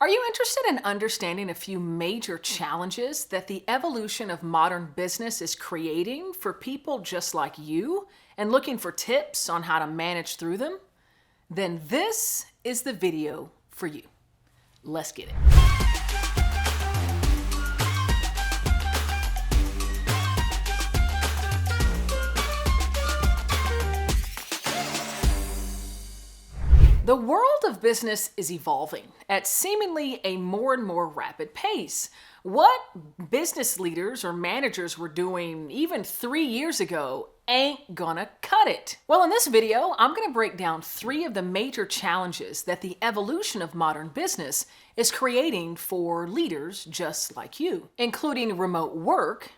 Are you interested in understanding a few major challenges that the evolution of modern business is creating for people just like you and looking for tips on how to manage through them? Then this is the video for you. Let's get it. The world of business is evolving at seemingly a more and more rapid pace. What business leaders or managers were doing even 3 years ago ain't gonna cut it. Well, in this video, I'm gonna break down 3 of the major challenges that the evolution of modern business is creating for leaders just like you, including remote work,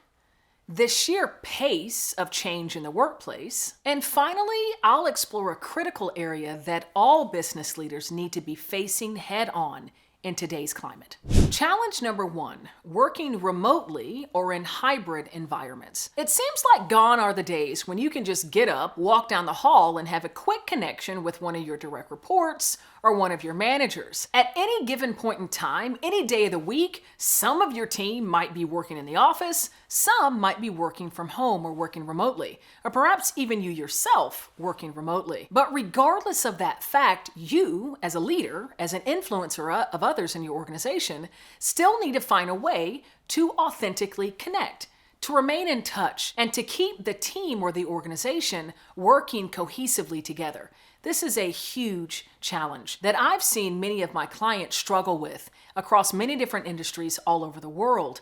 the sheer pace of change in the workplace, and finally, I'll explore a critical area that all business leaders need to be facing head on in today's climate. Challenge number 1, working remotely or in hybrid environments. It seems like gone are the days when you can just get up, walk down the hall, and have a quick connection with one of your direct reports or one of your managers. At any given point in time, any day of the week, some of your team might be working in the office, some might be working from home or working remotely, or perhaps even you yourself working remotely. But regardless of that fact, you, as a leader, as an influencer of others in your organization, still need to find a way to authentically connect, to remain in touch, and to keep the team or the organization working cohesively together. This is a huge challenge that I've seen many of my clients struggle with across many different industries all over the world.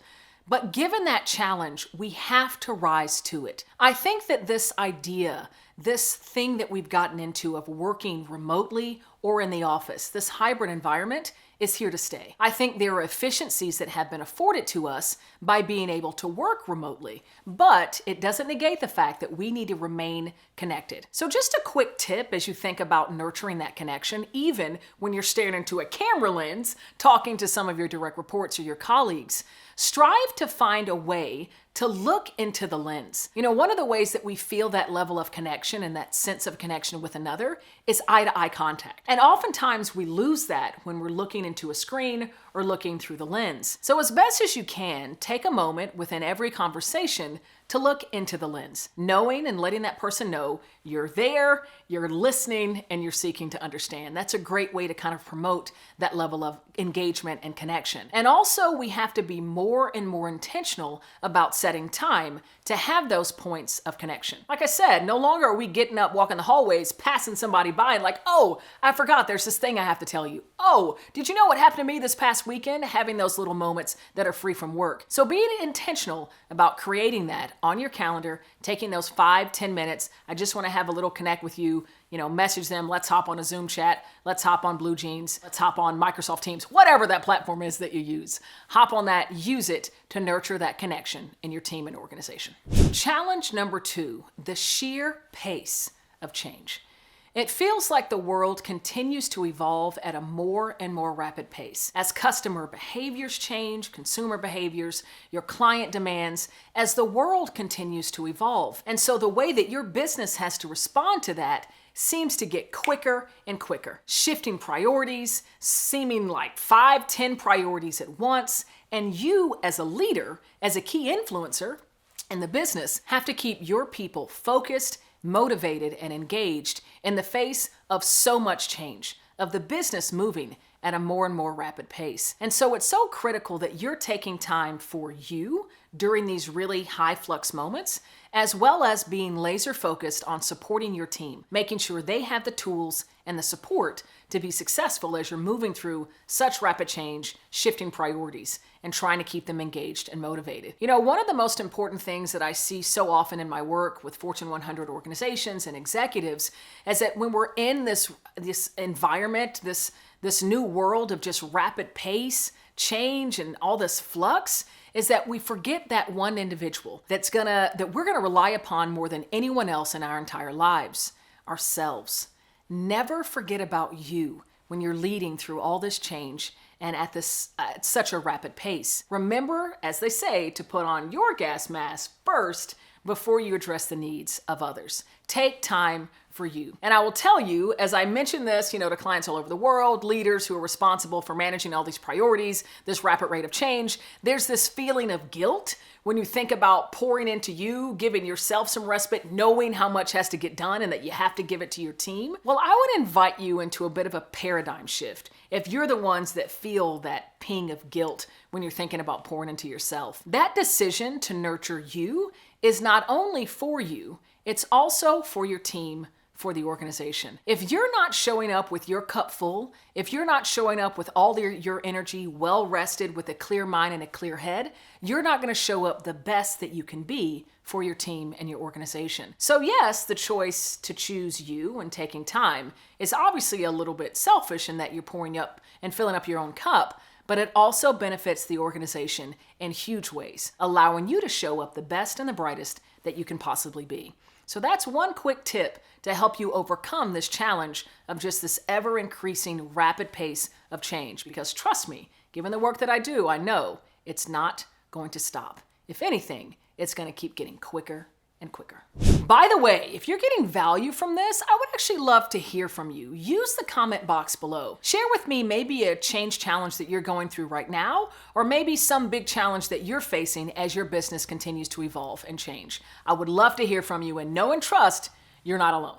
But given that challenge, we have to rise to it. I think that this idea, this thing that we've gotten into of working remotely or in the office, this hybrid environment, is here to stay. I think there are efficiencies that have been afforded to us by being able to work remotely, but it doesn't negate the fact that we need to remain connected. So just a quick tip as you think about nurturing that connection, even when you're staring into a camera lens, talking to some of your direct reports or your colleagues, strive to find a way to look into the lens. You know, one of the ways that we feel that level of connection and that sense of connection with another is eye-to-eye contact. And oftentimes we lose that when we're looking into a screen or looking through the lens. So as best as you can, take a moment within every conversation to look into the lens, knowing and letting that person know you're there, you're listening, and you're seeking to understand. That's a great way to kind of promote that level of engagement and connection. And also, we have to be more and more intentional about setting time to have those points of connection. Like I said, no longer are we getting up, walking the hallways, passing somebody by and like, oh, I forgot there's this thing I have to tell you. Oh, did you know what happened to me this past weekend? Having those little moments that are free from work. So being intentional about creating that on your calendar, taking those 5-10 minutes. I just want to have a little connect with you, message them. Let's hop on a Zoom chat. Let's hop on Blue Jeans. Let's hop on Microsoft Teams, whatever that platform is that you use. Hop on that, use it to nurture that connection in your team and organization. Challenge number 2, the sheer pace of change. It feels like the world continues to evolve at a more and more rapid pace. As customer behaviors change, consumer behaviors, your client demands, as the world continues to evolve. And so the way that your business has to respond to that seems to get quicker and quicker. Shifting priorities, seeming like 5-10 priorities at once, and you as a leader, as a key influencer in the business, have to keep your people focused, motivated, and engaged in the face of so much change, of the business moving at a more and more rapid pace. And so it's so critical that you're taking time for you during these really high flux moments, as well as being laser focused on supporting your team, making sure they have the tools and the support to be successful as you're moving through such rapid change, shifting priorities, and trying to keep them engaged and motivated. One of the most important things that I see so often in my work with Fortune 100 organizations and executives is that when we're in this environment, this new world of just rapid pace, change, and all this flux, is that we forget that one individual that we're gonna rely upon more than anyone else in our entire lives, ourselves. Never forget about you when you're leading through all this change and at such a rapid pace. Remember, as they say, to put on your gas mask first before you address the needs of others. Take time for you. And I will tell you, as I mention this, to clients all over the world, leaders who are responsible for managing all these priorities, this rapid rate of change, there's this feeling of guilt when you think about pouring into you, giving yourself some respite, knowing how much has to get done and that you have to give it to your team. Well, I would invite you into a bit of a paradigm shift if you're the ones that feel that ping of guilt when you're thinking about pouring into yourself. That decision to nurture you is not only for you, it's also for your team, for the organization. If you're not showing up with your cup full, if you're not showing up with all your energy well rested with a clear mind and a clear head, you're not going to show up the best that you can be for your team and your organization. So yes, the choice to choose you and taking time is obviously a little bit selfish in that you're pouring up and filling up your own cup, but it also benefits the organization in huge ways, allowing you to show up the best and the brightest that you can possibly be. So that's one quick tip to help you overcome this challenge of just this ever-increasing rapid pace of change. Because trust me, given the work that I do, I know it's not going to stop. If anything, it's going to keep getting quicker and quicker. By the way, if you're getting value from this, I would actually love to hear from you. Use the comment box below. Share with me maybe a change challenge that you're going through right now, or maybe some big challenge that you're facing as your business continues to evolve and change. I would love to hear from you and know and trust you're not alone.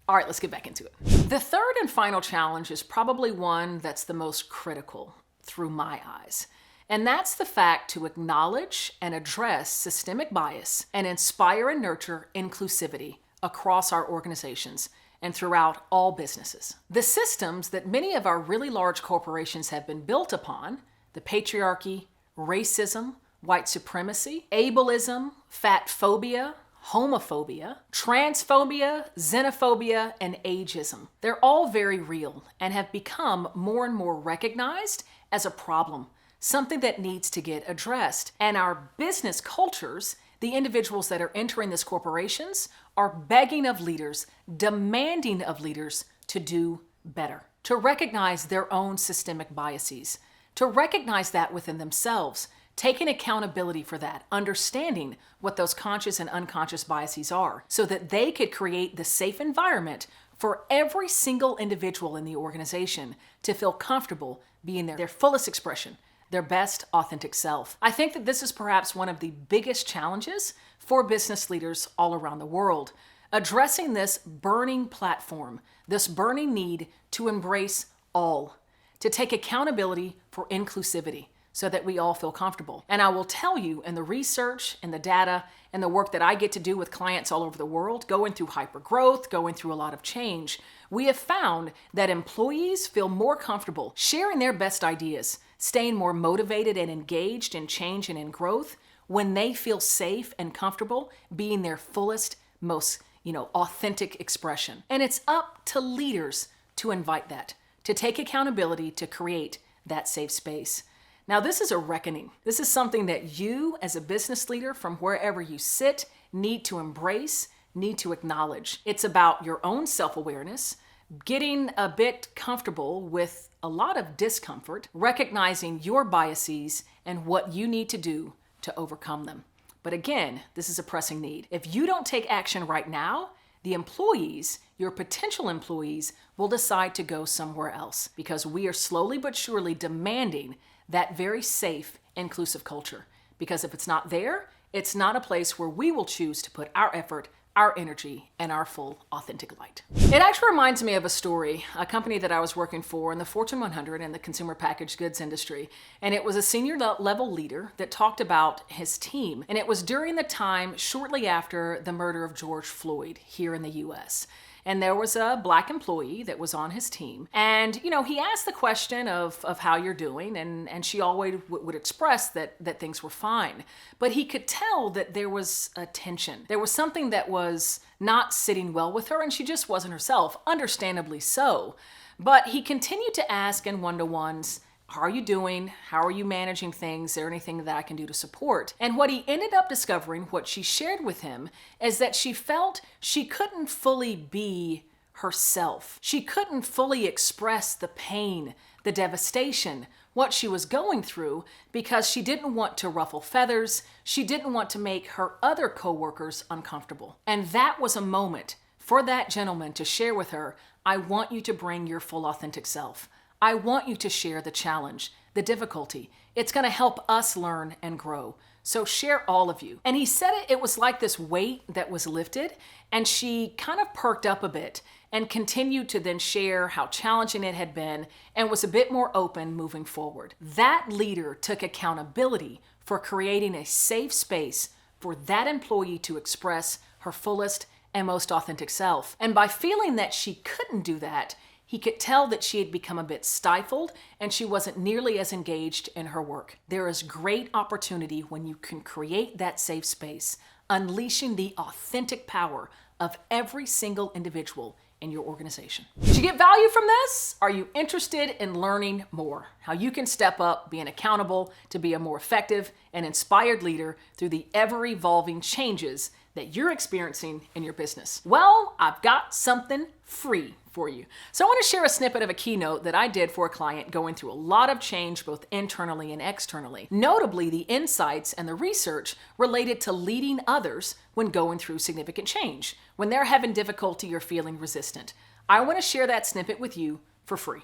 All right, let's get back into it. The third and final challenge is probably one that's the most critical through my eyes. And that's the fact to acknowledge and address systemic bias and inspire and nurture inclusivity across our organizations and throughout all businesses. The systems that many of our really large corporations have been built upon, the patriarchy, racism, white supremacy, ableism, fat phobia, homophobia, transphobia, xenophobia, and ageism. They're all very real and have become more and more recognized as a problem, something that needs to get addressed. And our business cultures, the individuals that are entering these corporations, are begging of leaders, demanding of leaders to do better, to recognize their own systemic biases, to recognize that within themselves, taking accountability for that, understanding what those conscious and unconscious biases are, so that they could create the safe environment for every single individual in the organization to feel comfortable being their fullest expression, their best authentic self. I think that this is perhaps one of the biggest challenges for business leaders all around the world, addressing this burning platform, this burning need to embrace all, to take accountability for inclusivity so that we all feel comfortable. And I will tell you, in the research and the data and the work that I get to do with clients all over the world, going through hypergrowth, going through a lot of change, we have found that employees feel more comfortable sharing their best ideas, staying more motivated and engaged in change and in growth when they feel safe and comfortable being their fullest, most, authentic expression. And it's up to leaders to invite that, to take accountability, to create that safe space. Now, this is a reckoning. This is something that you, as a business leader from wherever you sit, need to embrace, need to acknowledge. It's about your own self-awareness, getting a bit comfortable with a lot of discomfort, recognizing your biases and what you need to do to overcome them. But again, this is a pressing need. If you don't take action right now, the employees, your potential employees, will decide to go somewhere else because we are slowly but surely demanding that very safe, inclusive culture. Because if it's not there, it's not a place where we will choose to put our effort, our energy, and our full authentic light. It actually reminds me of a story, a company that I was working for in the Fortune 100 in the consumer packaged goods industry. And it was a senior level leader that talked about his team. And it was during the time shortly after the murder of George Floyd here in the US. And there was a Black employee that was on his team. And, he asked the question of how you're doing, and she always would express that things were fine. But he could tell that there was a tension. There was something that was not sitting well with her, and she just wasn't herself, understandably so. But he continued to ask in one-to-ones, how are you doing? How are you managing things? Is there anything that I can do to support? And what he ended up discovering, what she shared with him, is that she felt she couldn't fully be herself. She couldn't fully express the pain, the devastation what she was going through because she didn't want to ruffle feathers. She didn't want to make her other coworkers uncomfortable. And that was a moment for that gentleman to share with her, I want you to bring your full authentic self. I want you to share the challenge, the difficulty. It's going to help us learn and grow. So share all of you. And he said it was like this weight that was lifted, and she kind of perked up a bit and continued to then share how challenging it had been and was a bit more open moving forward. That leader took accountability for creating a safe space for that employee to express her fullest and most authentic self. And by feeling that she couldn't do that, he could tell that she had become a bit stifled and she wasn't nearly as engaged in her work. There is great opportunity when you can create that safe space, unleashing the authentic power of every single individual in your organization. Did you get value from this? Are you interested in learning more? How you can step up, being accountable to be a more effective and inspired leader through the ever-evolving changes that you're experiencing in your business? Well, I've got something free for you. So I want to share a snippet of a keynote that I did for a client going through a lot of change both internally and externally. Notably, the insights and the research related to leading others when going through significant change, when they're having difficulty or feeling resistant. I want to share that snippet with you for free.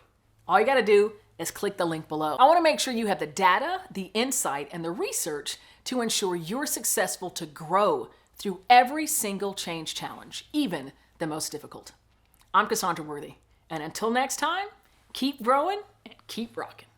All you got to do is click the link below. I want to make sure you have the data, the insight, and the research to ensure you're successful to grow through every single change challenge, even the most difficult. I'm Cassandra Worthy, and until next time, keep growing and keep rocking.